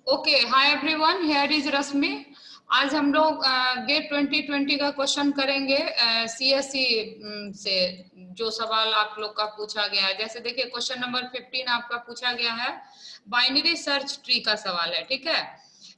Okay, hi everyone, here is Rashmi. आज हम लोग गेट 2020 का क्वेश्चन करेंगे सीएससी से। जो सवाल आप लोग का पूछा गया है, जैसे देखिए क्वेश्चन नंबर 15 आपका पूछा गया है, बाइनरी सर्च ट्री का सवाल है। ठीक है,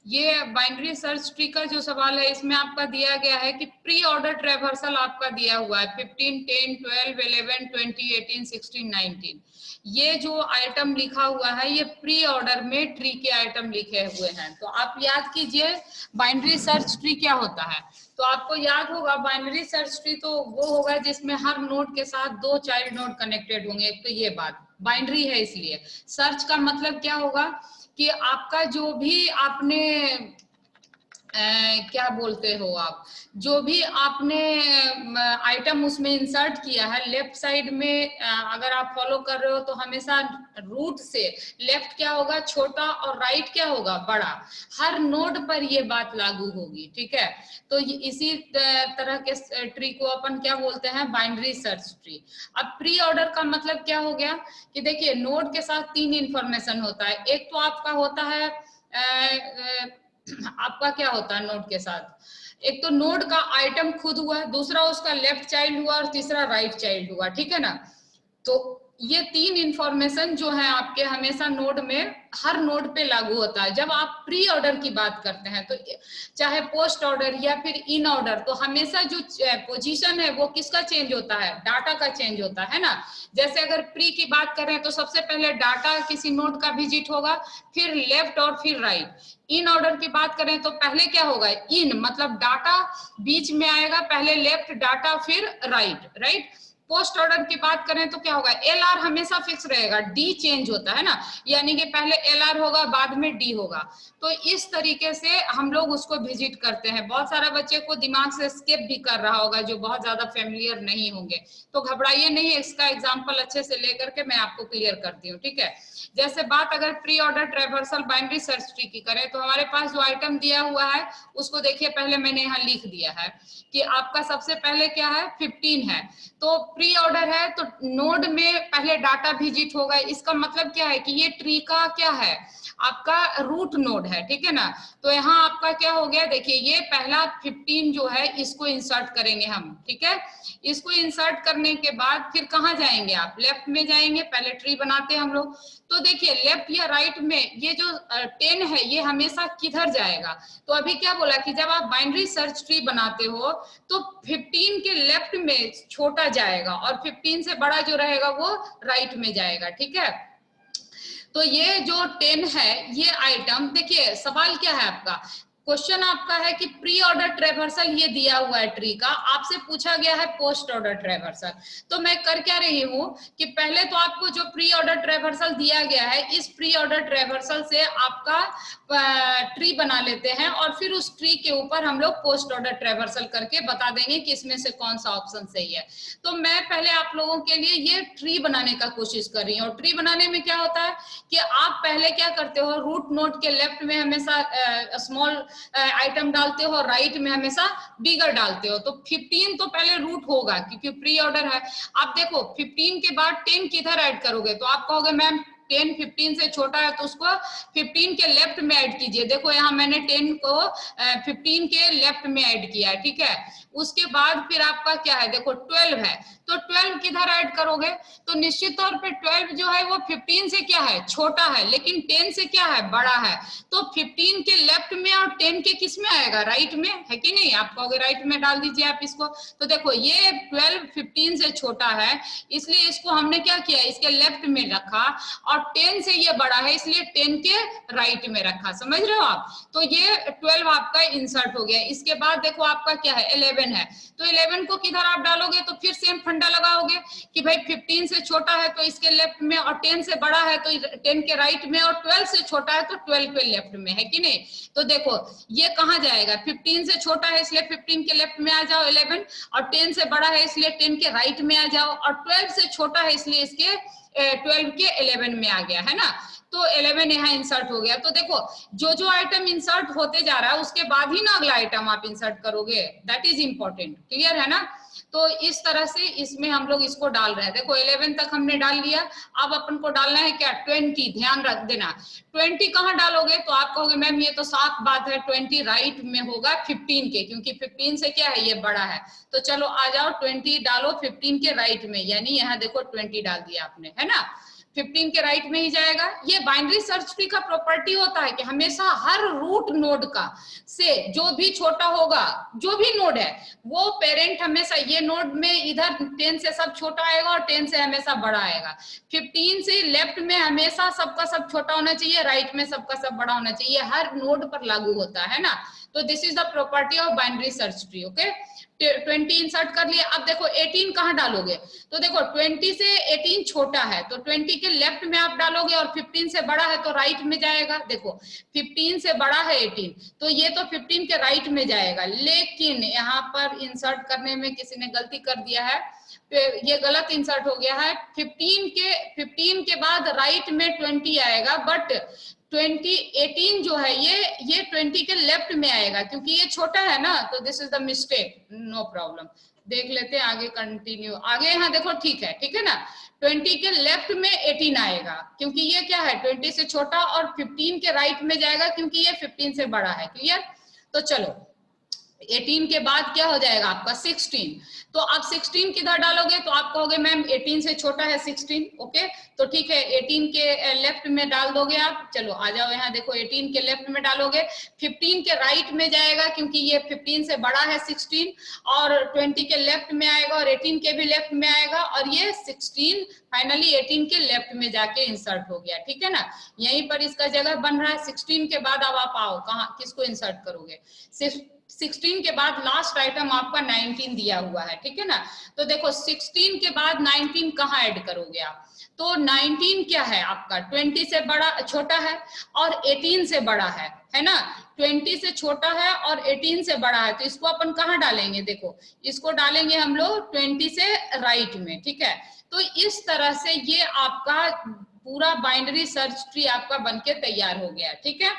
ये बाइनरी सर्च ट्री का जो सवाल है, इसमें आपका दिया गया है कि प्री ऑर्डर ट्रेवर्सल आपका दिया हुआ है 15, 10, 12, 11, 20, 18, 16, 19। ये जो आइटम लिखा हुआ है ये प्री ऑर्डर में ट्री के आइटम लिखे हुए हैं। तो आप याद कीजिए बाइनरी सर्च ट्री क्या होता है। तो आपको याद होगा बाइनरी सर्च ट्री तो वो होगा जिसमें हर नोड के साथ दो चाइल्ड नोड कनेक्टेड होंगे। एक तो ये बात बाइनरी है, इसलिए सर्च का मतलब क्या होगा कि आपका जो भी आपने क्या बोलते हो आप, जो भी आपने आइटम उसमें इंसर्ट किया है लेफ्ट साइड में, अगर आप फॉलो कर रहे हो तो हमेशा रूट से लेफ्ट क्या होगा छोटा और राइट क्या होगा बड़ा। हर नोड पर ये बात लागू होगी। ठीक है, तो इसी तरह के ट्री को अपन क्या बोलते हैं, बाइनरी सर्च ट्री। अब प्री ऑर्डर का मतलब क्या हो गया कि देखिए नोड के साथ तीन इंफॉर्मेशन होता है। एक तो आपका होता है आपका क्या होता है नोड के साथ, एक तो नोड का आइटम खुद हुआ, दूसरा उसका लेफ्ट चाइल्ड हुआ और तीसरा राइट चाइल्ड हुआ। ठीक है ना, तो ये तीन इंफॉर्मेशन जो है आपके हमेशा नोड में हर नोड पे लागू होता है। जब आप प्री ऑर्डर की बात करते हैं तो चाहे पोस्ट ऑर्डर या फिर इन ऑर्डर, तो हमेशा जो पोजीशन है वो किसका चेंज होता है, डाटा का चेंज होता है ना। जैसे अगर प्री की बात करें तो सबसे पहले डाटा किसी नोड का विजिट होगा, फिर लेफ्ट और फिर राइट। इन ऑर्डर की बात करें तो पहले क्या होगा, इन मतलब डाटा बीच में आएगा, पहले लेफ्ट डाटा फिर राइट राइट। पोस्ट ऑर्डर की बात करें तो क्या होगा, एल आर हमेशा फिक्स रहेगा, डी चेंज होता है ना, यानी कि पहले एल आर होगा बाद में डी होगा। तो इस तरीके से हम लोग उसको विजिट करते हैं। बहुत सारा बच्चे को दिमाग से स्किप भी कर रहा होगा जो बहुत ज्यादा फेमिलियर नहीं होंगे, तो घबराइए नहीं, इसका एग्जाम्पल अच्छे से लेकर के मैं आपको क्लियर करती हूँ। ठीक है, जैसे बात अगर pre order traversal binary search tree की करें तो हमारे पास जो आइटम दिया हुआ है उसको देखिए, पहले मैंने यहाँ लिख दिया है कि आपका सबसे पहले क्या है 15 है। तो प्री ऑर्डर है तो नोड में पहले डाटा विजिट होगा। इसका मतलब क्या है कि ये ट्री का क्या है, आपका रूट नोड है। ठीक है ना, तो यहाँ आपका क्या हो गया, देखिए ये पहला 15 जो है इसको इंसर्ट करेंगे हम। ठीक है, इसको इंसर्ट करने के बाद फिर कहाँ जाएंगे आप, लेफ्ट में जाएंगे, पहले ट्री बनाते हैं हम लोग। तो देखिए लेफ्ट या राइट में ये जो 10 है ये हमेशा किधर जाएगा, तो अभी क्या बोला कि जब आप बाइनरी सर्च ट्री बनाते हो तो 15 के लेफ्ट में छोटा जाएगा और 15 से बड़ा जो रहेगा वो राइट में जाएगा। ठीक है, तो ये जो 10 है ये आइटम, देखिए सवाल क्या है आपका, क्वेश्चन आपका है कि प्री ऑर्डर ट्रेवर्सल ये दिया हुआ है ट्री का, आपसे पूछा गया है पोस्ट ऑर्डर ट्रेवर्सल। तो मैं कर क्या रही हूँ कि पहले तो आपको जो प्री ऑर्डर ट्रेवर्सल दिया गया है इस प्री ऑर्डर ट्रेवर्सल से आपका ट्री बना लेते हैं और फिर उस ट्री के ऊपर हम लोग पोस्ट ऑर्डर ट्रेवर्सल करके बता देंगे कि इसमें से कौन सा ऑप्शन सही है। तो मैं पहले आप लोगों के लिए ये ट्री बनाने का कोशिश कर रही हूँ। और ट्री बनाने में क्या होता है कि आप पहले क्या करते हो, रूट नोड के लेफ्ट में हमेशा स्मॉल आइटम डालते हो, राइट में हमेशा बिगर डालते हो। तो 15 तो पहले रूट होगा क्योंकि प्री ऑर्डर है। आप देखो 15 के बाद 10 किधर ऐड करोगे, तो आप कहोगे मैम 10 15 से छोटा है तो उसको 15 के लेफ्ट में ऐड कीजिए। देखो यहाँ मैंने 10 को 15 के लेफ्ट में ऐड किया है। ठीक है, उसके बाद फिर आपका क्या है, देखो 12 है तो 12 किधर ऐड करोगे, तो निश्चित तौर पे 12 जो है वो 15 से क्या है छोटा है, लेकिन 10 से क्या है बड़ा है। तो 15 के लेफ्ट में और 10 के किस में आएगा, राइट में, है कि नहीं। आप कहोगे राइट में डाल दीजिए आप इसको। तो देखो ये 12 15 से छोटा है इसलिए इसको हमने क्या किया, इसके लेफ्ट में रखा, और 10 से ये बड़ा है इसलिए 10 के राइट में रखा। समझ रहे हो आप, तो ये 12 आपका इंसर्ट हो गया। इसके बाद देखो आपका क्या है 11 है, तो 11 को किधर आप डालोगे, तो फिर सेम फंडा लगाओगे कि भाई 15 से छोटा है तो इसके लेफ्ट में, और 10 से बड़ा है तो 10 के राइट में, और 12 से छोटा है तो 12 के लेफ्ट में, है कि नहीं। तो देखो ये कहाँ जाएगा, 15 से छोटा है इसलिए 15 के लेफ्ट में आ जाओ 11, और 10 से बड़ा है इसलिए 10 के राइट में आ जाओ, और 12 से छोटा है इसलिए इसके 12 के 11 में आ गया, है ना, तो 11 यहाँ इंसर्ट हो गया। तो देखो जो जो आइटम इंसर्ट होते जा रहा है उसके बाद ही ना अगला आइटम आप इंसर्ट करोगे, दैट इज इंपॉर्टेंट, क्लियर है ना। तो इस तरह से इसमें हम लोग इसको डाल रहे हैं। देखो 11 तक हमने डाल लिया, अब अपन को डालना है क्या, 20। ध्यान रख देना 20 कहाँ डालोगे, तो आप कहोगे मैम ये तो साफ बात है 20 राइट में होगा 15 के, क्योंकि 15 से क्या है ये बड़ा है। तो चलो आ जाओ 20 डालो 15 के राइट में, यानी यहाँ देखो 20 डाल दिया आपने, है ना, 15 के राइट में ही जाएगा। ये बाइनरी सर्च ट्री का प्रॉपर्टी होता है कि हमेशा हर रूट नोड का से जो भी छोटा होगा, जो भी नोड है वो पेरेंट हमेशा ये नोड में इधर 10 से सब छोटा आएगा और 10 से हमेशा बड़ा आएगा। 15 से लेफ्ट में हमेशा सबका सब छोटा होना चाहिए, राइट में सबका सब बड़ा होना चाहिए, हर नोड पर लागू होता है ना। तो this is the property of binary search tree. Okay, 20 insert कर लिया। अब देखो 18 कहाँ डालोगे, तो देखो 20 से 18 छोटा है तो 20 के लेफ्ट में आप डालोगे, और 15 से बड़ा है तो राइट में जाएगा। देखो 15 से बड़ा है 18 तो ये तो 15 के राइट में जाएगा, लेकिन यहाँ पर इंसर्ट करने में किसी ने गलती कर दिया है, ये गलत इंसर्ट हो गया है। 15 के बाद राइट में 20 आएगा, बट 18 जो है ये 20 के लेफ्ट में आएगा क्योंकि ये छोटा है ना, तो this is the mistake, no problem. देख लेते हैं आगे, कंटिन्यू आगे, यहाँ देखो ठीक है ना, 20 के लेफ्ट में 18 आएगा क्योंकि ये क्या है 20 से छोटा, और 15 के राइट में जाएगा क्योंकि ये 15 से बड़ा है, क्लियर। तो चलो 18 के बाद क्या हो जाएगा आपका 16, तो आप 16 किधर डालोगे, तो आप कहोगे मैम 18 से छोटा है 16, ओके, तो ठीक है 18 के लेफ्ट में डाल दोगे आप। चलो आ जाओ यहाँ देखो 18 के लेफ्ट में डालोगे, 15 के राइट में जाएगा क्योंकि ये 15 से बड़ा है 16, और 20 के लेफ्ट में आएगा, और 18 के भी लेफ्ट में आएगा, और ये 16 फाइनली 18 के लेफ्ट में जाके इंसर्ट हो गया, ठीक है ना। यहीं पर इसका जगह बन रहा है। 16 के बाद अब आप आओ कहाँ, किसको इंसर्ट करोगे, 16 के बाद लास्ट आइटम आपका 19 दिया हुआ है, ठीक है ना। तो देखो 16 के बाद 19 कहाँ ऐड करोगे आप, तो 19 क्या है आपका 20 से बड़ा छोटा है और 18 से बड़ा है ना, 20 से छोटा है और 18 से बड़ा है, तो इसको अपन कहाँ डालेंगे, देखो इसको डालेंगे हम लोग 20 से राइट में, ठीक है। तो इस तरह से ये आपका पूरा बाइनरी सर्च ट्री आपका बनके तैयार हो गया, ठीक है।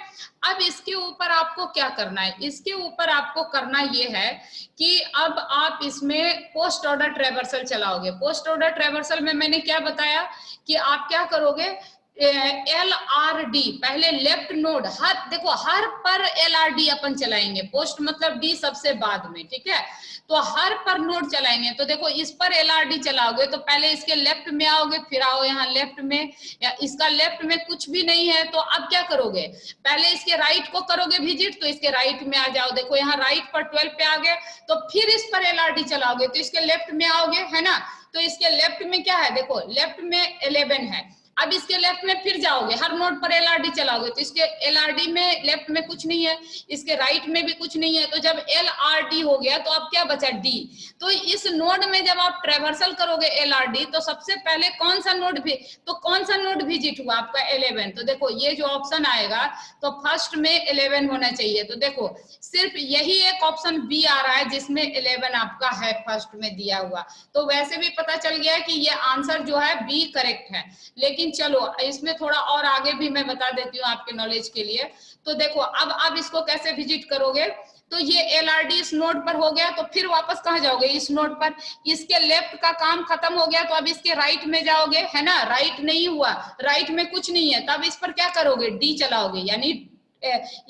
अब इसके ऊपर आपको क्या करना है, इसके ऊपर आपको करना ये है कि अब आप इसमें पोस्ट ऑर्डर ट्रैवर्सल चलाओगे। पोस्ट ऑर्डर ट्रैवर्सल में मैंने क्या बताया कि आप क्या करोगे, LRD पहले लेफ्ट नोड, हर देखो हर पर LRD अपन चलाएंगे, पोस्ट मतलब D सबसे बाद में, ठीक है। तो हर पर नोड चलाएंगे, तो देखो इस पर LRD चलाओगे तो पहले इसके लेफ्ट में आओगे, फिर आओ यहाँ लेफ्ट में, या इसका लेफ्ट में कुछ भी नहीं है तो अब क्या करोगे, पहले इसके राइट को करोगे विजिट, तो इसके राइट में आ जाओ, देखो यहाँ राइट पर 12 पे आ गए, तो फिर इस पर LRD चलाओगे तो इसके लेफ्ट में आओगे, है ना। तो इसके लेफ्ट में क्या है, देखो लेफ्ट में 11 है, अब इसके लेफ्ट में फिर जाओगे, हर नोड पर LRD चलाओगे तो इसके LRD में लेफ्ट में कुछ नहीं है, इसके राइट में भी कुछ नहीं है, तो जब LRD हो गया तो अब क्या बचा D। तो इस नोड में जब आप ट्रैवर्सल करोगे LRD तो सबसे पहले कौन सा नोड भी, तो कौन सा नोड विजिट हुआ आपका 11, तो देखो ये जो ऑप्शन आएगा तो फर्स्ट में 11 होना चाहिए, तो देखो सिर्फ यही एक ऑप्शन B आ रहा है जिसमें 11 आपका है फर्स्ट में दिया हुआ, तो वैसे भी पता चल गया कि ये आंसर जो है B करेक्ट है। लेकिन चलो इसमें थोड़ा और आगे भी मैं बता देती हूँ आपके नॉलेज के लिए। तो देखो अब आप इसको कैसे विजिट करोगे, तो ये LRD इस नोड पर हो गया, तो फिर वापस कहाँ जाओगे, इस नोड पर, इसके लेफ्ट का काम खत्म हो गया तो अब इसके राइट में जाओगे, है ना, राइट नहीं हुआ, राइट में कुछ नहीं है, तब इस पर क्या करोगे, D चलाओगे, यानी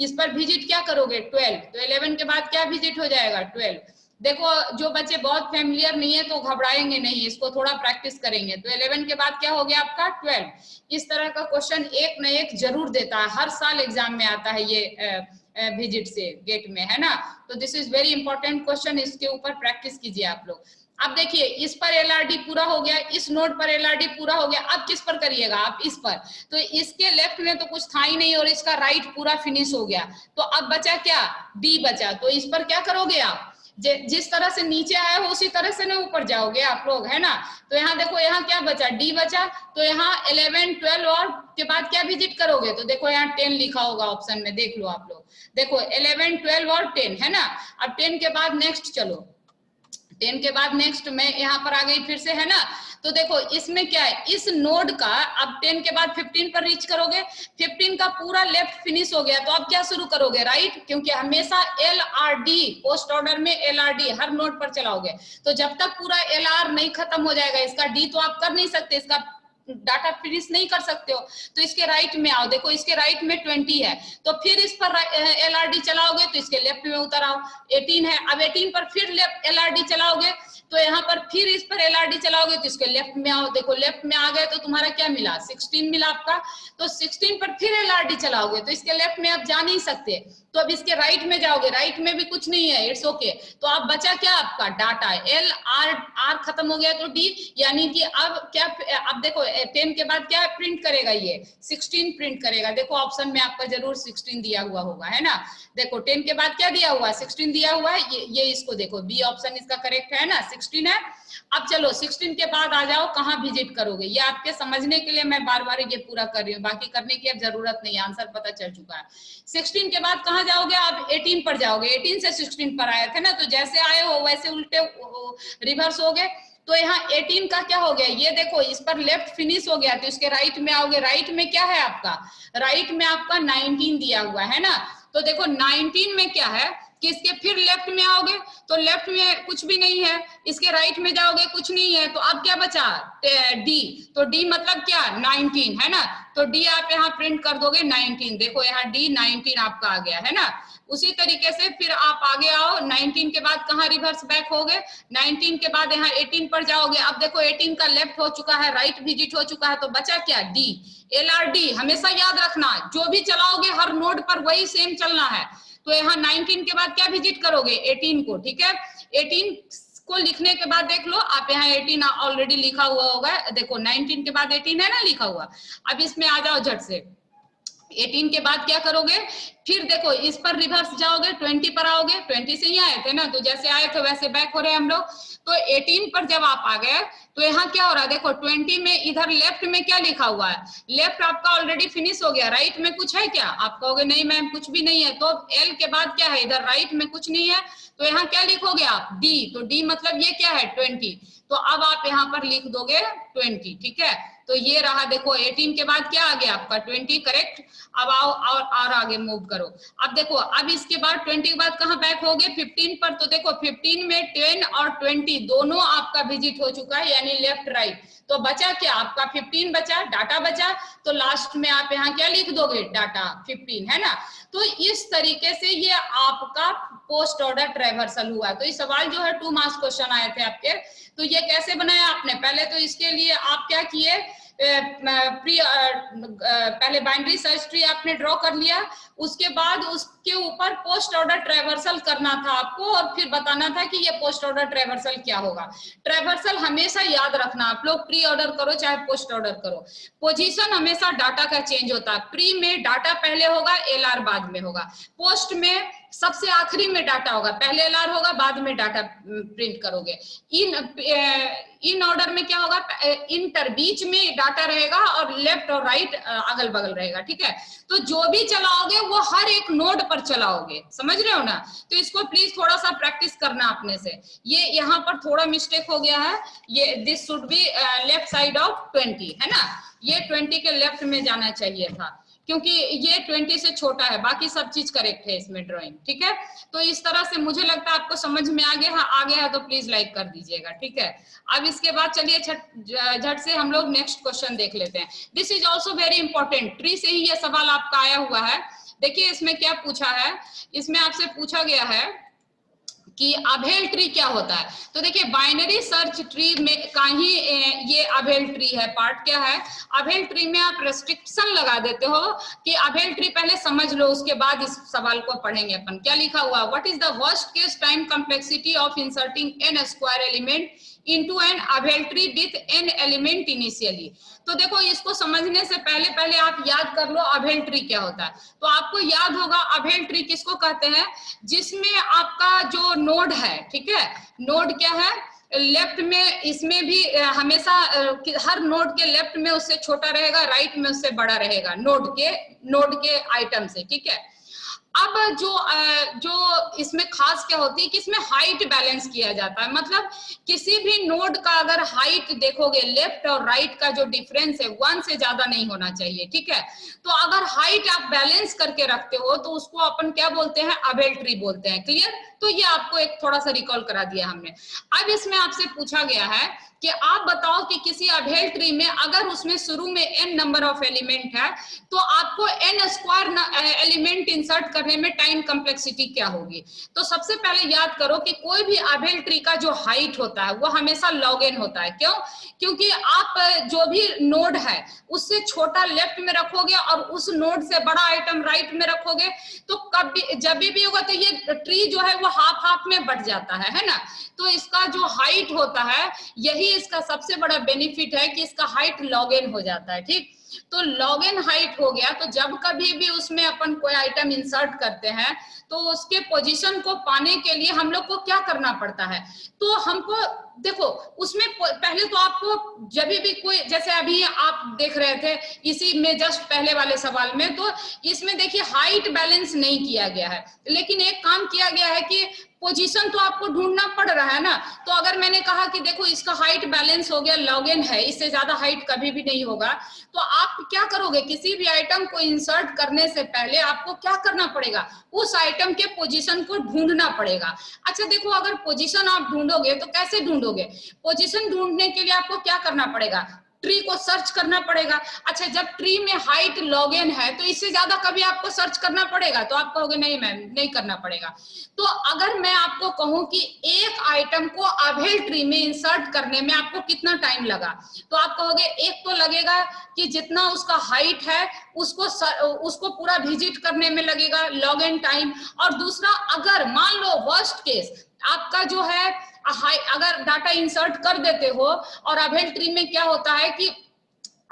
इस पर विजिट क्या करोगे 12, तो 11 के बाद क्या विजिट हो जाएगा 12। देखो जो बच्चे बहुत फैमिलियर नहीं है तो घबराएंगे नहीं, इसको थोड़ा प्रैक्टिस करेंगे, तो 11 के बाद क्या हो गया आपका 12। इस तरह का क्वेश्चन एक न एक जरूर देता है, हर साल एग्जाम में आता है ये विजिट से गेट में, है ना। तो this is very important question, इसके ऊपर प्रैक्टिस कीजिए आप लोग। अब देखिए इस पर LRD पूरा हो गया, इस नोड पर LRD पूरा हो गया, अब किस पर करिएगा आप, इस पर, तो इसके लेफ्ट में तो कुछ था ही नहीं और इसका राइट पूरा फिनिश हो गया, तो अब बचा क्या, D बचा, तो इस पर क्या करोगे आप, जिस तरह से नीचे आए हो उसी तरह से ना ऊपर जाओगे आप लोग, है ना। तो यहाँ देखो यहाँ क्या बचा, D बचा, तो यहाँ 11 12 और के बाद क्या विजिट करोगे, तो देखो यहाँ 10 लिखा होगा ऑप्शन में, देख लो आप लोग, देखो 11 12 और 10, है ना। अब 10 के बाद नेक्स्ट चलो, 10 के बाद नेक्स्ट मैं यहाँ पर आ गई फिर से, है ना। तो देखो इसमें क्या है, इस नोड का अब 10 के बाद 15 पर रीच करोगे, 15 का पूरा लेफ्ट फिनिश हो गया, तो अब क्या शुरू करोगे, राइट, क्योंकि हमेशा LRD पोस्ट ऑर्डर में LRD हर नोड पर चलाओगे। तो जब तक पूरा LR नहीं खत्म हो जाएगा, इसका D तो आप कर नहीं सकते, इसका डाटा फिनिश नहीं कर सकते हो, तो इसके राइट में आओ। देखो इसके राइट में 20 है, तो फिर इस पर LRD चलाओगे तो इसके लेफ्ट में उतर आओ। 18 है, अब 18 पर फिर लेफ्ट LRD चलाओगे, तो यहाँ पर फिर इस पर LRD चलाओगे तो इसके लेफ्ट में आओ। देखो लेफ्ट में आ गए तो तुम्हारा क्या मिला, 16 मिला आपका। तो 16 पर फिर LRD चलाओगे तो इसके लेफ्ट में आप जा नहीं सकते, तो अब इसके राइट में जाओगे, राइट में भी कुछ नहीं है, इट्स ओके। तो अब बचा क्या आपका डाटा, LR खत्म हो गया तो D, यानी कि अब क्या, अब देखो 10 के बाद क्या प्रिंट करेगा, ये 16 प्रिंट करेगा। देखो ऑप्शन में आपका जरूर 16 दिया हुआ होगा, है ना। देखो 10 के बाद क्या दिया हुआ है, 16 दिया हुआ है, ये इसको देखो, बी ऑप्शन इसका करेक्ट है ना, 16 है। अब चलो 16 के बाद आ जाओ, कहाँ विजिट करोगे, ये आपके समझने के लिए मैं बार बार ये पूरा कर रही हूँ, बाकी करने की अब जरूरत नहीं, आंसर पता चल चुका है। 16 के बाद कहाँ जाओगे, आप 18 पर जाओगे, 18 से 16 पर आए थे ना, तो जैसे आए हो वैसे उल्टे रिवर्स हो गए। तो यहाँ 18 का क्या हो गया, ये देखो इस पर लेफ्ट फिनिश हो गया, तो इसके राइट में आओगे, राइट में क्या है आपका, राइट में आपका 19 दिया हुआ है ना। तो देखो 19 में क्या है कि इसके फिर लेफ्ट में आओगे तो लेफ्ट में कुछ भी नहीं है, इसके राइट में जाओगे कुछ नहीं है, तो अब क्या बचा, डी। तो डी मतलब क्या, 19, है ना। तो डी आप यहाँ प्रिंट कर दोगे 19, देखो यहाँ डी 19 आपका आ गया, है ना। उसी तरीके से फिर आप आगे आओ, 19 के बाद कहाँ रिवर्स बैक होगे, 19 के बाद यहाँ 18 पर जाओगे। अब देखो 18 का लेफ्ट हो चुका है, राइट विजिट हो चुका है, तो बचा क्या, डी। LRD हमेशा याद रखना, जो भी चलाओगे हर नोड पर वही सेम चलना है। तो यहाँ 19 के बाद क्या विजिट करोगे, 18 को, ठीक है। 18 को लिखने के बाद देख लो, आप यहाँ 18 ऑलरेडी लिखा हुआ होगा, देखो 19 के बाद 18 है ना लिखा हुआ। अब इसमें आ जाओ झट से, 18 के बाद क्या करोगे, फिर देखो इस पर रिवर्स जाओगे, 20 पर आओगे, 20 से ही आए थे ना, तो जैसे आए थे वैसे बैक हो रहे हैं हम लोग। तो 18 पर जब आप आ गए तो यहाँ क्या हो रहा है, देखो 20 में इधर लेफ्ट में क्या लिखा हुआ है, लेफ्ट आपका ऑलरेडी फिनिश हो गया, राइट में कुछ है क्या, आप कहोगे नहीं मैम कुछ भी नहीं है, तो L के बाद क्या है, इधर राइट में कुछ नहीं है, तो यहाँ क्या लिखोगे आप, D। तो D मतलब ये क्या है, 20, तो अब आप यहाँ पर लिख दोगे 20, ठीक है। तो ये रहा, देखो 18 के बाद क्या आ गया आपका 20, करेक्ट। अब आओ और आगे मूव करो। अब देखो अब इसके बाद 20 के बाद कहाँ बैक हो गए, 15 पर। तो देखो 15 में 10 और 20 दोनों आपका विजिट हो चुका है, यानी लेफ्ट राइट। तो बचा क्या आपका, 15 बचा, डाटा बचा, तो लास्ट में आप यहाँ क्या लिख दोगे, डाटा 15, है ना। तो इस तरीके से ये आपका पोस्ट ऑर्डर ट्रैवर्सल हुआ। तो ये सवाल जो है 2 मार्क्स क्वेश्चन आए थे आपके। तो ये कैसे बनाया आपने, पहले तो इसके लिए आप क्या किए, पहले बाइनरी सर्च ट्री आपने ड्रॉ कर लिया, उसके बाद उसके ऊपर पोस्ट ऑर्डर ट्रैवर्सल करना था आपको, और फिर बताना था कि ये पोस्ट ऑर्डर ट्रैवर्सल क्या होगा। ट्रैवर्सल हमेशा याद रखना, आप लोग प्री ऑर्डर करो चाहे पोस्ट ऑर्डर करो, पोजीशन हमेशा डाटा का चेंज होता है। प्री में डाटा पहले होगा, LR बाद में होगा, पोस्ट में सबसे आखिरी में डाटा होगा, पहले LR होगा बाद में डाटा प्रिंट करोगे। इन ऑर्डर में क्या होगा, इंटर बीच में डाटा रहेगा और लेफ्ट और राइट अगल बगल रहेगा, ठीक है। तो जो भी चलाओगे वो हर एक नोड पर चलाओगे, समझ रहे हो ना। तो इसको प्लीज थोड़ा सा प्रैक्टिस करना अपने से। ये यहाँ पर थोड़ा मिस्टेक हो गया है, ये this should be left side of 20, है ना, ये 20 के लेफ्ट में जाना चाहिए था, क्योंकि ये 20 से छोटा है, बाकी सब चीज करेक्ट है इसमें ड्राइंग, ठीक है। तो इस तरह से मुझे लगता है आपको समझ में आ गया है, तो प्लीज लाइक कर दीजिएगा, ठीक है। अब इसके बाद चलिए झट से हम लोग नेक्स्ट क्वेश्चन देख लेते हैं। This is also very important, tree से ही ये सवाल आपका आया हुआ है। देखिए इसमें क्या पूछा है, इसमें आपसे पूछा गया है कि अभेल ट्री क्या होता है। तो देखिए बाइनरी सर्च ट्री में का ही ये अभेल ट्री है, पार्ट क्या है, अभेल ट्री में आप रेस्ट्रिक्शन लगा देते हो कि अभेल ट्री पहले समझ लो, उसके बाद इस सवाल को पढ़ेंगे अपन। क्या लिखा हुआ, what is the worst case time complexity of inserting n square element into an AVL tree with n element initially. तो देखो इसको समझने से पहले आप याद कर लो अभेल ट्री क्या होता है। तो आपको याद होगा अभेल ट्री किसको कहते हैं, जिसमें आपका जो नोड है, ठीक है, नोड क्या है, लेफ्ट में इसमें भी हमेशा हर नोड के लेफ्ट में उससे छोटा रहेगा, राइट में उससे बड़ा रहेगा, नोड के आइटम से, ठीक है। अब जो इसमें खास क्या होती है कि इसमें हाइट बैलेंस किया जाता है, मतलब किसी भी नोड का अगर हाइट देखोगे, लेफ्ट और राइट का जो डिफरेंस है 1 से ज्यादा नहीं होना चाहिए, ठीक है। तो अगर हाइट आप बैलेंस करके रखते हो तो उसको अपन क्या बोलते हैं, अबेल ट्री बोलते हैं। क्लियर? तो ये आपको एक थोड़ा सा रिकॉल करा दिया हमने। अब इसमें आपसे पूछा गया है कि आप बताओ कि किसी अबेल ट्री में अगर उसमें शुरू में n नंबर ऑफ एलिमेंट है तो आपको n स्क्वायर एलिमेंट इंसर्ट करने में टाइम कॉम्प्लेक्सिटी क्या होगी। तो सबसे पहले याद करो कि कोई भी अबेल ट्री का जो हाइट होता है वो हमेशा log n होता है। क्यों? क्योंकि आप जो भी नोड है उससे छोटा लेफ्ट में रखोगे और उस नोड से बड़ा आइटम राइट में रखोगे तो कभी जब भी होगा तो ये ट्री जो है वो हाफ हाफ में बट जाता है ना। तो इसका जो हाइट होता है, यही इसका सबसे बड़ा बेनिफिट है कि इसका हाइट log n हो जाता है। ठीक, तो log n हाइट हो गया तो जब कभी भी उसमें अपन कोई आइटम इंसर्ट करते हैं तो उसके पोजीशन को पाने के लिए हम लोग को क्या करना पड़ता है। तो हमको देखो उसमें पहले तो आपको जब भी कोई, जैसे अभी आप देख रहे थे इसी में जस्ट पहले वाले सवाल में, तो इसमें देखिए हाइट बैलेंस नहीं किया गया है, लेकिन एक काम किया गया है कि पोजीशन तो आपको ढूंढना पड़ रहा है ना। तो अगर मैंने कहा कि देखो इसका हाइट बैलेंस हो गया, log n है, इससे ज्यादा हाइट कभी भी नहीं होगा, तो आप क्या करोगे, किसी भी आइटम को इंसर्ट करने से पहले आपको क्या करना पड़ेगा, उस आइटम के पोजीशन को ढूंढना पड़ेगा। अच्छा देखो, अगर पोजीशन आप ढूंढोगे तो कैसे ढूंढोगे, पोजीशन ढूंढने के लिए आपको क्या करना पड़ेगा, ट्री को सर्च करना पड़ेगा। अच्छा, जब ट्री में हाइट log n है तो इससे ज्यादा कभी आपको सर्च करना पड़ेगा, तो आप कहोगे नहीं मैम नहीं करना पड़ेगा। तो अगर मैं आपको कहूं कि एक आइटम को अबेल ट्री में इंसर्ट करने में आपको कितना टाइम लगा, तो आप कहोगे एक तो लगेगा कि जितना उसका हाइट है उसको पूरा विजिट करने में लगेगा log n टाइम, और दूसरा अगर मान लो वर्स्ट केस आपका जो है अगर डाटा इंसर्ट कर देते हो, और अबेल ट्री में क्या होता है कि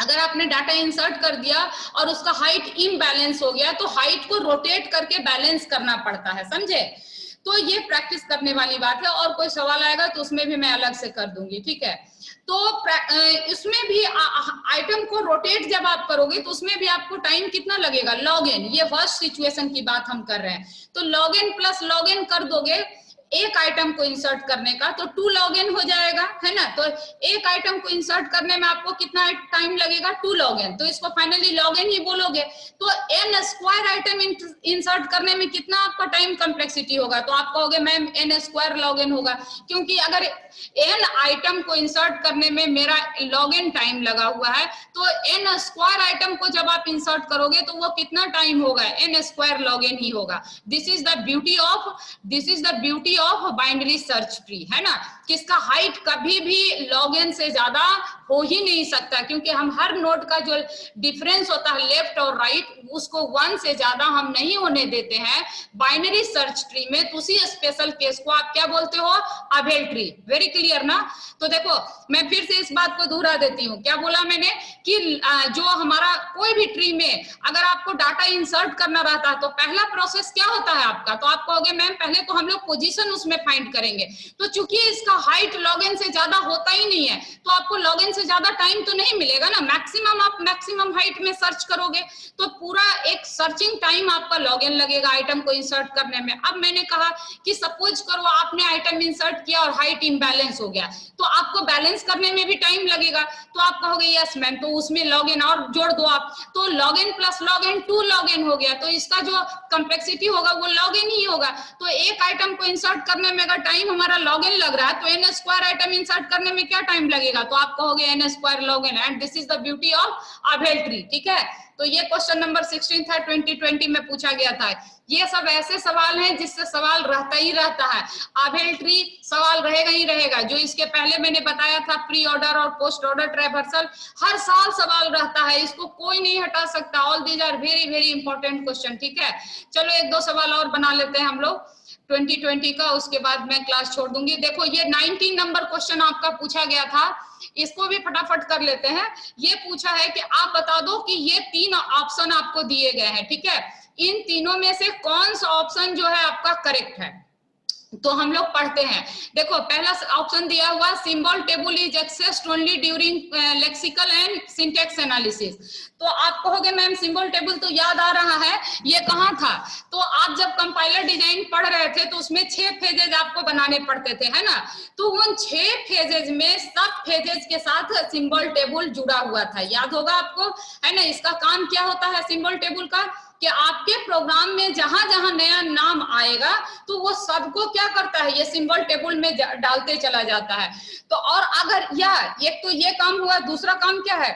अगर आपने डाटा इंसर्ट कर दिया और उसका हाइट इम्बैलेंस हो गया तो हाइट को रोटेट करके बैलेंस करना पड़ता है, समझे। तो ये प्रैक्टिस करने वाली बात है, और कोई सवाल आएगा तो उसमें भी मैं अलग से कर दूंगी, ठीक है। तो इसमें भी आइटम को रोटेट जब आप करोगे तो उसमें भी आपको टाइम कितना लगेगा, log n, ये वर्स्ट सिचुएशन की बात हम कर रहे हैं, तो log n plus log n कर दोगे एक आइटम को इंसर्ट करने का तो 2 log n हो जाएगा, है ना। तो एक आइटम को इंसर्ट करने में आपको कितना टाइम लगेगा, 2 log n, तो इसको फाइनली log n ही बोलोगे। तो n स्क्वायर आइटम इंसर्ट करने में कितना आपका टाइम कॉम्प्लेक्सिटी होगा, तो आप कहोगे ma'am n square log n होगा, क्योंकि अगर n आइटम को इंसर्ट करने में मेरा log n टाइम लगा हुआ है तो n स्क्वायर आइटम को जब आप इंसर्ट करोगे तो वो कितना टाइम होगा, n स्क्वायर log n ही होगा। This is the beauty of binary search tree, है ना, किसका हाइट कभी भी log n से ज्यादा हो ही नहीं सकता, क्योंकि हम हर नोड का जो डिफरेंस होता है लेफ्ट और राइट उसको 1 से ज्यादा हम नहीं होने देते हैं बाइनरी सर्च ट्री में। तो उसी स्पेशल केस को आप क्या बोलते हो, अबेल ट्री। वेरी क्लियर ना। तो देखो मैं फिर से इस बात को दोहरा देती हूँ, क्या बोला मैंने कि जो हमारा कोई भी ट्री में अगर आपको डाटा इंसर्ट करना रहता है तो पहला प्रोसेस क्या होता है आपका, तो आप कहोगे मैम पहले तो हम लोग पोजीशन उसमें फाइंड करेंगे, तो चूंकि इसका हाइट log n से ज्यादा होता ही नहीं है तो आपको log n से ज्यादा टाइम तो नहीं मिलेगा ना, मैक्सिमम आप मैक्सिमम हाइट में सर्च करोगे तो पूरा एक सर्चिंग टाइम आपका log n लगेगा आइटम को इंसर्ट करने में। अब मैंने कहा कि सपोज करो आपने आइटम इंसर्ट किया और हाइट इम्बैलेंस हो गया तो आपको बैलेंस करने में भी टाइम लगेगा, तो आप कहोगे यस मैम, तो उसमें log n और जोड़ दो आप, तो log n plus log n 2 log n हो गया, तो इसका जो कॉम्प्लेक्सिटी होगा वो log n ही होगा। तो एक आइटम को इंसर्ट करने में अगर टाइम हमारा log n लग रहा है तो n स्क्वायर आइटम इंसर्ट करने में क्या टाइम लगेगा, तो आप कहोगे n square log n, and this is the beauty of अबेल tree, ठीक है। तो ये क्वेश्चन नंबर 16 था, 2020 में पूछा गया था। ये सब ऐसे सवाल हैं जिससे सवाल रहता ही रहता है, अबेल ट्री सवाल रहेगा ही रहेगा। जो इसके पहले मैंने बताया था प्री ऑर्डर और पोस्ट ऑर्डर ट्रैवर्सल, हर साल सवाल रहता है, इसको कोई नहीं हटा सकता। All these are very very important question, ठीक है। चलो एक दो सवाल और बना लेते हैं हम लोग 2020 का, उसके बाद मैं क्लास छोड़ दूंगी। देखो ये 19 नंबर क्वेश्चन आपका पूछा गया था, इसको भी फटाफट कर लेते हैं। ये पूछा है कि आप बता दो कि ये 3 ऑप्शन आपको दिए गए हैं, ठीक है, इन तीनों में से कौन सा ऑप्शन जो है आपका करेक्ट है। तो हम लोग पढ़ते हैं। देखो पहला ऑप्शन दिया हुआ symbol table is accessed only during lexical and syntax analysis. तो आप कहोगे मैम सिंबल टेबल तो याद आ रहा है, ये कहाँ था? तो आप जब कंपाइलर डिजाइन पढ़ रहे थे तो उसमें 6 फेजेज आपको बनाने पड़ते थे, है ना? तो उन 6 फेजेज में सब फेजेज के साथ सिंबल टेबल जुड़ा हुआ था, याद होगा आपको, है ना? इसका काम क्या होता है सिंबल टेबल का, कि आपके प्रोग्राम में जहां जहां नया नाम आएगा तो वो सबको क्या करता है, ये सिंबल टेबल में डालते चला जाता है। तो और अगर एक तो ये काम हुआ, दूसरा काम क्या है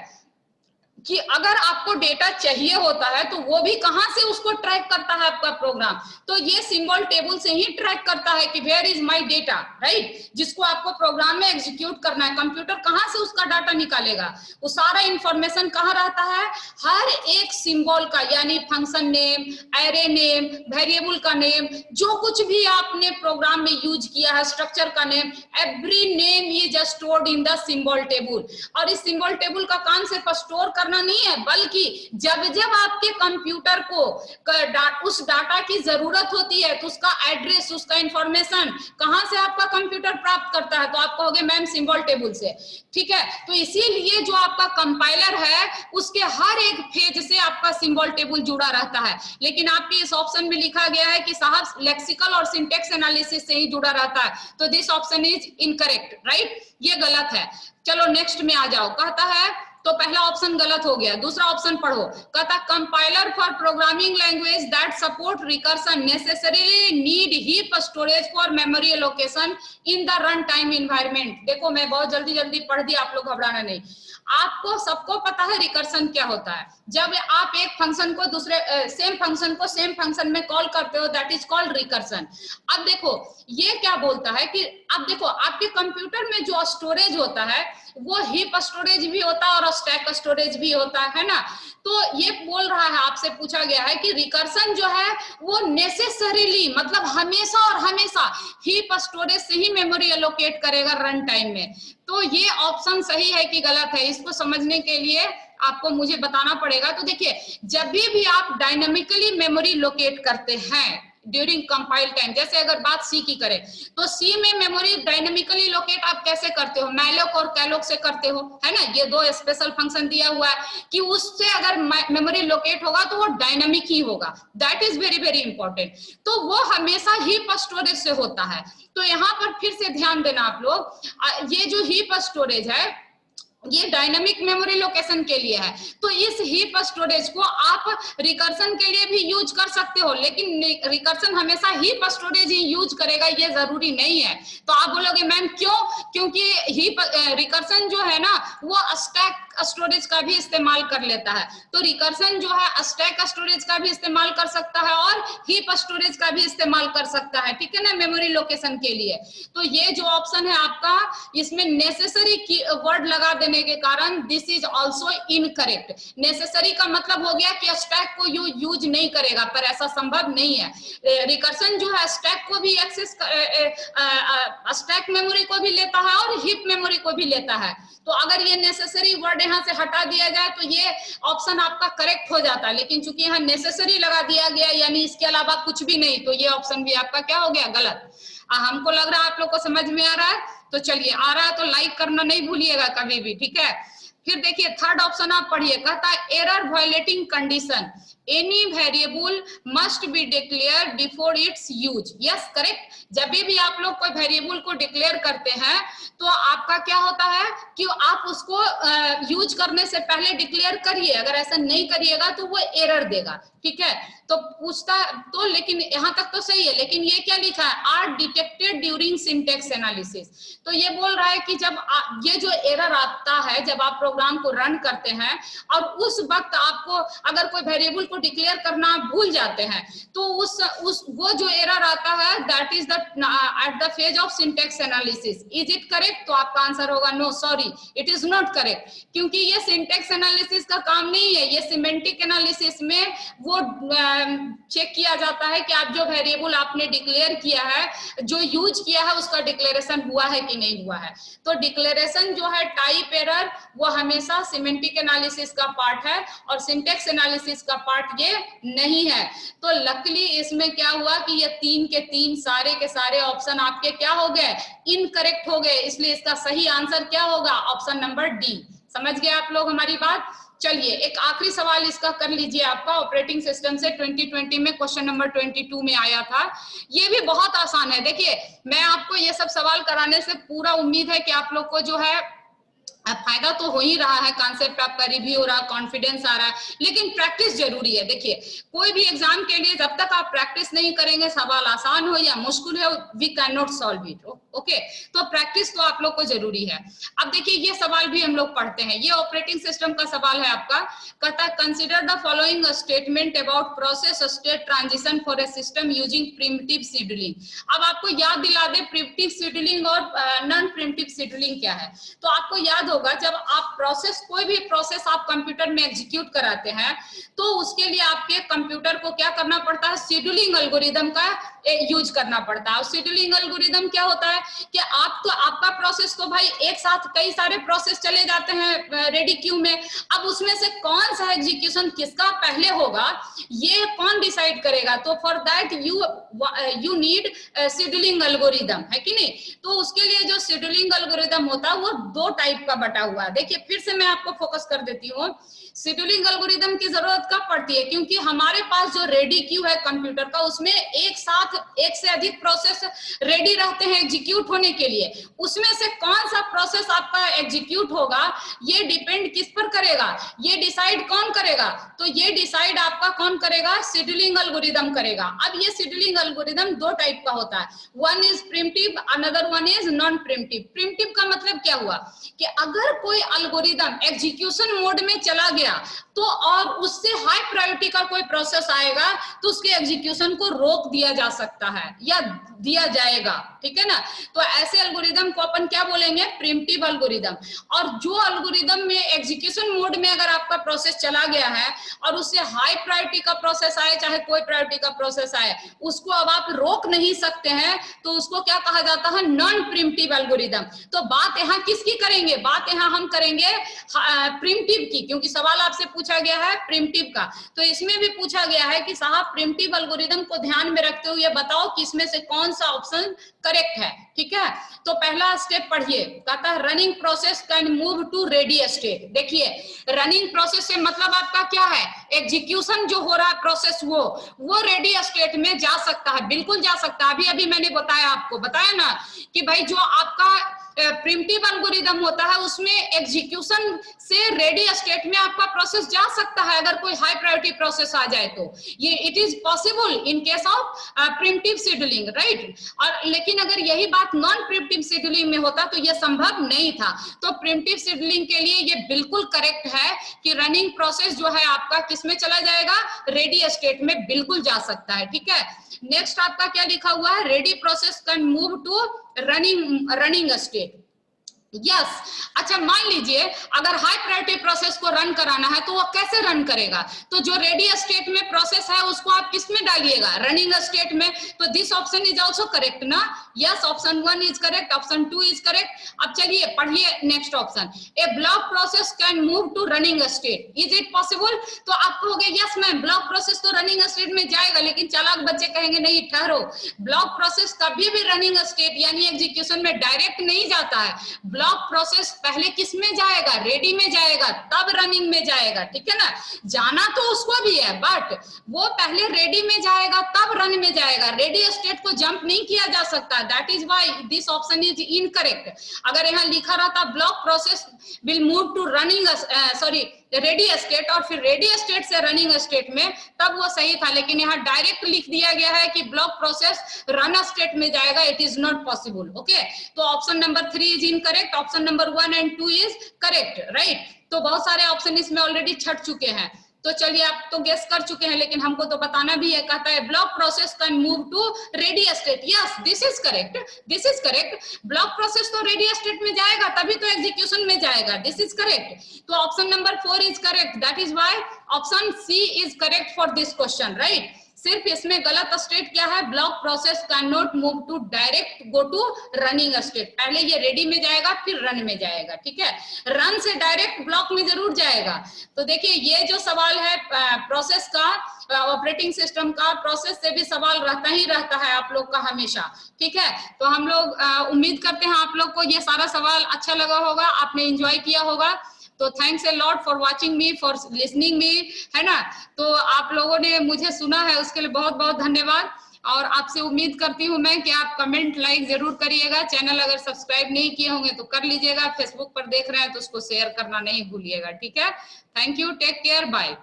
कि अगर आपको डेटा चाहिए होता है तो वो भी कहां से उसको ट्रैक करता है आपका प्रोग्राम, तो ये सिंबल टेबल से ही ट्रैक करता है कि where is my data, right? जिसको आपको प्रोग्राम में एग्जीक्यूट करना है, कंप्यूटर कहां से उसका डाटा निकालेगा, वो सारा इंफॉर्मेशन कहां रहता है, हर एक सिंबल का, यानी function name, array name, variable का नेम, जो कुछ भी आपने प्रोग्राम में यूज किया है, स्ट्रक्चर का name, every name is stored in the symbol table. और इस सिंबल टेबल का काम सिर्फ स्टोर करना नहीं है, बल्कि जब जब आपके कंप्यूटर को उस डाटा की जरूरत होती है तो उसका एड्रेस, उसका इंफॉर्मेशन कहां से आपका कंप्यूटर प्राप्त करता है, तो आप कहोगे मैम सिंबल टेबल से, ठीक है? तो इसीलिए जो आपका कंपाइलर है उसके हर एक फेज से आपका सिंबल टेबल जुड़ा रहता है। लेकिन आपके इस ऑप्शन में लिखा गया है कि साहब लेक्सिकल और सिंटैक्स एनालिसिस से ही जुड़ा रहता है, तो this option is incorrect, right? ये गलत है। चलो नेक्स्ट में आ जाओ। कहता है, तो पहला ऑप्शन गलत हो गया, दूसरा ऑप्शन पढ़ो। कहता compiler for programming language that support recursion necessarily need heap storage for memory allocation in the run time environment. देखो मैं बहुत जल्दी जल्दी पढ़ दी, आप लोग घबराना नहीं। आपको सबको पता है रिकर्सन क्या होता है। जब आप एक फंक्शन को दूसरे सेम फंक्शन को सेम फंक्शन में कॉल करते हो, दैट इज कॉल्ड रिकर्सन। अब देखो ये क्या बोलता है कि अब देखो आपके कंप्यूटर में जो स्टोरेज होता है वो हीप स्टोरेज भी होता है और स्टैक स्टोरेज भी होता है ना? तो ये बोल रहा है, आपसे पूछा गया है कि रिकर्सन जो है वो नेसेसरीली, मतलब हमेशा और हमेशा हीप स्टोरेज से ही मेमोरी एलोकेट करेगा रन टाइम में। तो ये ऑप्शन सही है कि गलत है, इसको समझने के लिए आपको मुझे बताना पड़ेगा। तो देखिए, जब भी आप डायनामिकली मेमोरी लोकेट करते हैं ड्यूरिंग कंपाइल टाइम, जैसे अगर बात सी की करें तो सी में मेमोरी डायनामिकली लोकेट आप कैसे करते हो, मैलोक और कैलोक से करते हो, है ना? ये दो स्पेशल फंक्शन दिया हुआ है कि उससे अगर मेमोरी लोकेट होगा तो वो डायनामिक ही होगा, that is very very important. तो वो हमेशा हीप स्टोरेज से होता है। तो यहाँ पर फिर से ध्यान देना आप लोग, ये जो हीप स्टोरेज है ये डायनामिक मेमोरी लोकेशन के लिए है। तो इस हीप स्टोरेज को आप रिकर्सन के लिए भी यूज कर सकते हो, लेकिन रिकर्सन हमेशा हीप स्टोरेज ही यूज करेगा ये जरूरी नहीं है। तो आप बोलोगे मैम क्यों? क्योंकि हीप रिकर्सन जो है ना वो स्टैक स्टोरेज का भी इस्तेमाल कर लेता है। तो रिकर्सन जो है स्टैक स्टोरेज का भी इस्तेमाल कर सकता है और हीप स्टोरेज का भी इस्तेमाल कर सकता है, ठीक है ना, मेमोरी लोकेशन के लिए। तो ये जो ऑप्शन है आपका, इसमें नेसेसरी वर्ड लगा देने के कारण this is also incorrect. Necessary का मतलब हो गया कि स्टैक को यूज नहीं करेगा, पर ऐसा संभव नहीं है। रिकर्सन जो है स्टैक को भी एक्सेस, स्टैक मेमोरी को भी लेता है और हीप मेमोरी को भी लेता है। तो अगर ये नेसेसरी वर्ड यहाँ से हटा दिया जाए तो ये ऑप्शन आपका करेक्ट हो जाता है, लेकिन चूंकि यहाँ नेसेसरी लगा दिया गया, यानी इसके अलावा कुछ भी नहीं, तो ये ऑप्शन भी आपका क्या हो गया, गलत। हमको लग रहा है आप लोग को समझ में आ रहा है। तो चलिए, आ रहा है तो लाइक करना नहीं भूलिएगा कभी भी, ठीक है? फिर देखिए थर्ड ऑप्शन आप पढ़िए। कहता है error violating condition, any variable must be declare before it's use. Yes, correct. जब भी आप लोग कोई वेरिएबल को डिक्लेयर करते हैं तो आपका क्या होता है कि आप उसको यूज करने से पहले डिक्लेयर करिए, अगर ऐसा नहीं करिएगा तो वो एरर देगा, ठीक है? तो पूछता तो, लेकिन यहाँ तक तो सही है, लेकिन ये क्या लिखा है, are detected during syntax analysis. तो ये बोल रहा है कि जब ये जो एरर आता है जब आप प्रोग्राम को रन करते हैं और उस वक्त आपको अगर कोई वेरिएबल को डिक्लेयर करना भूल जाते हैं तो उस वो जो एरर आता है that is the at the phase of syntax analysis. Is it correct? तो आपका आंसर होगा no, sorry, it is not correct, क्योंकि ये सिंटैक्स एनालिसिस का काम नहीं है। ये सिमेंटिक एनालिसिस में वो चेक किया जाता है कि आप जो वेरिएबल आपने डिक्लेयर किया है, जो यूज किया है, उसका डिक्लेरेशन हुआ है कि नहीं हुआ है। तो डिक्लेरेशन जो है टाइप एरर वो हमेशा सिमेंटिक एनालिसिस का पार्ट है और सिंटेक्स एनालिसिस का पार्ट ये नहीं है। तो लकीली इसमें क्या हुआ कि ये 3 के 3 सारे के सारे ऑप्शन आपके क्या हो गए, इनकरेक्ट हो गए, इसलिए इसका सही आंसर क्या होगा, ऑप्शन नंबर डी। समझ गए आप लोग हमारी बात। चलिए एक आखिरी सवाल इसका कर लीजिए, आपका ऑपरेटिंग सिस्टम से 2020 में क्वेश्चन नंबर 22 में आया था। ये भी बहुत आसान है। देखिए मैं आपको ये सब सवाल कराने से पूरा उम्मीद है कि आप लोग को जो है फायदा तो हो ही रहा है, कॉन्सेप्ट आपका रिव्यू हो रहा है, कॉन्फिडेंस आ रहा है, लेकिन प्रैक्टिस जरूरी है। देखिए कोई भी एग्जाम के लिए जब तक आप प्रैक्टिस नहीं करेंगे, सवाल आसान हो या मुश्किल हो, we can not solve it. Okay, तो प्रैक्टिस तो आप लोग को जरूरी है। अब देखिए ये सवाल भी हम लोग पढ़ते हैं, ये ऑपरेटिंग सिस्टम का सवाल है आपका। कहता है consider the following statement about process state transition for a system using primitive scheduling. अब आपको याद दिला दे प्रिमिटिव शेड्यूलिंग और नॉन प्रिमिटिव शेड्यूलिंग क्या है। तो आपको याद होगा जब आप प्रोसेस, कोई भी प्रोसेस आप कंप्यूटर में एग्जीक्यूट कराते हैं तो उसके लिए आपके कंप्यूटर को क्या करना पड़ता है, शेड्यूलिंग एल्गोरिदम का यूज करना पड़ता है। शेड्यूलिंग एल्गोरिदम क्या होता है कि आप तो आपका प्रोसेस तो भाई एक साथ कई सारे प्रोसेस चले जाते हैं रेडी क्यू में, अब उसमें से कौन सा एग्जीक्यूशन किसका पहले होगा ये कौन डिसाइड करेगा। तो for that you need scheduling algorithm, है कि नहीं। तो उसके लिए जो शेड्यूलिंग एल्गोरिदम होता है वो 2 टाइप का बटा हुआ है। देखिए फिर से मैं आपको फोकस कर देती हूँ, शेड्यूलिंग एल्गोरिदम की जरूरत कब पड़ती है, क्योंकि हमारे पास जो रेडी क्यू है कंप्यूटर का, उसमें एक साथ एक से अधिक प्रोसेस रेडी रहते हैं एग्जीक्यूट होने के लिए। उसमें से कौन सा प्रोसेस आपका एग्जीक्यूट होगा ये डिपेंड किस पर करेगा, ये डिसाइड कौन करेगा, तो ये डिसाइड आपका कौन करेगा, शेड्यूलिंग एल्गोरिदम करेगा। अब ये शेड्यूलिंग एल्गोरिदम 2 टाइप का होता है, one is primitive, another one is non primitive. Primitive का मतलब क्या हुआ कि अगर कोई एल्गोरिदम एग्जीक्यूशन मोड में चला गया तो और उससे हाई प्रायोरिटी का कोई प्रोसेस आएगा तो उसके एग्जीक्यूशन को रोक दिया जा सकता है या दिया जाएगा, ठीक है ना। तो ऐसे एल्गोरिदम को अपन क्या बोलेंगे, प्रिमिटिव एल्गोरिदम। और जो एल्गोरिदम में एग्जीक्यूशन मोड में अगर आपका प्रोसेस चला गया है और उससे हाई प्रायोरिटी का प्रोसेस आए चाहे कोई प्रायोरिटी का प्रोसेस आए, उसको अब आप रोक नहीं सकते हैं, तो उसको क्या कहा जाता है, नॉन प्रिमिटिव एल्गोरिदम। तो बात यहाँ किसकी करेंगे, बात यहाँ हम करेंगे प्रिमिटिव की, क्योंकि सवाल आपसे पूछा गया है प्रिमिटिव का। तो इसमें भी पूछा गया है कि साहब प्रिमिटिव एल्गोरिदम को ध्यान में रखते हुए बताओ कि इसमें से कौन सा ऑप्शन करेक्ट है, ठीक है। तो पहला स्टेप पढ़िए, कहता है running process can move to ready state. देखिए रनिंग प्रोसेस से मतलब आपका क्या है, एग्जीक्यूशन जो हो रहा है प्रोसेस वो रेडी स्टेट में जा सकता है, बिल्कुल जा सकता है। अभी मैंने बताया ना कि भाई जो आपका प्रिमिटिव एल्गोरिदम होता है उसमें एग्जीक्यूशन से रेडी स्टेट में आपका प्रोसेस जा सकता है अगर कोई हाई प्रायोरिटी प्रोसेस आ जाए तो, ये it is possible in case of primitive scheduling, right. और लेकिन अगर यही बात नॉन प्रिमिटिव शेड्यूलिंग में होता तो ये संभव नहीं था। तो प्रिमिटिव शेड्यूलिंग के लिए ये बिल्कुल करेक्ट है कि रनिंग प्रोसेस जो है आपका किस में चला जाएगा, रेडी स्टेट में बिल्कुल जा सकता है, ठीक है। नेक्स्ट आपका क्या लिखा हुआ है, ready process can move to running state. Yes अच्छा मान लीजिए अगर हाई प्रायोरिटी प्रोसेस को रन कराना है तो वो कैसे रन करेगा, तो जो रेडी स्टेट में प्रोसेस है उसको आप किस में डालिएगा, रनिंग स्टेट में। तो this option is also correct ना, yes option 1 is correct, option 2 is correct. अब चलिए पढ़िए next option, a block process can move to running state, is it possible. तो आप कहोगे यस मैम ब्लॉक प्रोसेस तो रनिंग स्टेट में जाएगा, लेकिन चालाक बच्चे कहेंगे नहीं ठहरो, ब्लॉक प्रोसेस कभी भी रनिंग स्टेट यानी एग्जीक्यूशन में डायरेक्ट नहीं जाता है। ब्लॉक प्रोसेस पहले किस में जाएगा, रेडी में जाएगा, तब रनिंग में जाएगा, ठीक है ना। जाना तो उसको भी है बट वो पहले रेडी में जाएगा तब रन में जाएगा, रेडी स्टेट को जंप नहीं किया जा सकता। That is why this option is incorrect. अगर यहाँ लिखा रहता block process will move to running ready state और फिर रेडी स्टेट से रनिंग स्टेट में, तब वो सही था, लेकिन यहाँ डायरेक्ट लिख दिया गया है कि ब्लॉक प्रोसेस रन स्टेट में जाएगा, it is not possible. Okay, तो option number 3 is incorrect, option number 1 and 2 is correct, right. तो बहुत सारे ऑप्शन इसमें ऑलरेडी छट चुके हैं। तो चलिए आप तो गेस कर चुके हैं, लेकिन हमको तो बताना भी है। कहता है block process can move to ready state. Yes, this is correct, this is correct. Block process तो रेडी स्टेट में जाएगा, तभी तो एग्जीक्यूशन में जाएगा। This is correct. तो option number 4 is correct. That is why option C is correct for this question, right. सिर्फ इसमें गलत स्टेट क्या है, block process can not move to direct go to running state. पहले ये रेडी में जाएगा, फिर रन में जाएगा, ठीक है। रन से डायरेक्ट ब्लॉक में जरूर जाएगा। तो देखिए ये जो सवाल है प्रोसेस का, ऑपरेटिंग सिस्टम का, प्रोसेस से भी सवाल रहता ही रहता है आप लोग का हमेशा, ठीक है। तो हम लोग उम्मीद करते हैं आप लोग को ये सारा सवाल अच्छा लगा होगा, आपने एंजॉय किया होगा। तो thanks a lot for watching me, for listening me, है ना। तो आप लोगों ने मुझे सुना है, उसके लिए बहुत बहुत धन्यवाद। और आपसे उम्मीद करती हूँ मैं कि आप कमेंट लाइक जरूर करिएगा। चैनल अगर सब्सक्राइब नहीं किए होंगे तो कर लीजिएगा। फेसबुक पर देख रहे हैं तो उसको शेयर करना नहीं भूलिएगा, ठीक है। Thank you, take care, bye.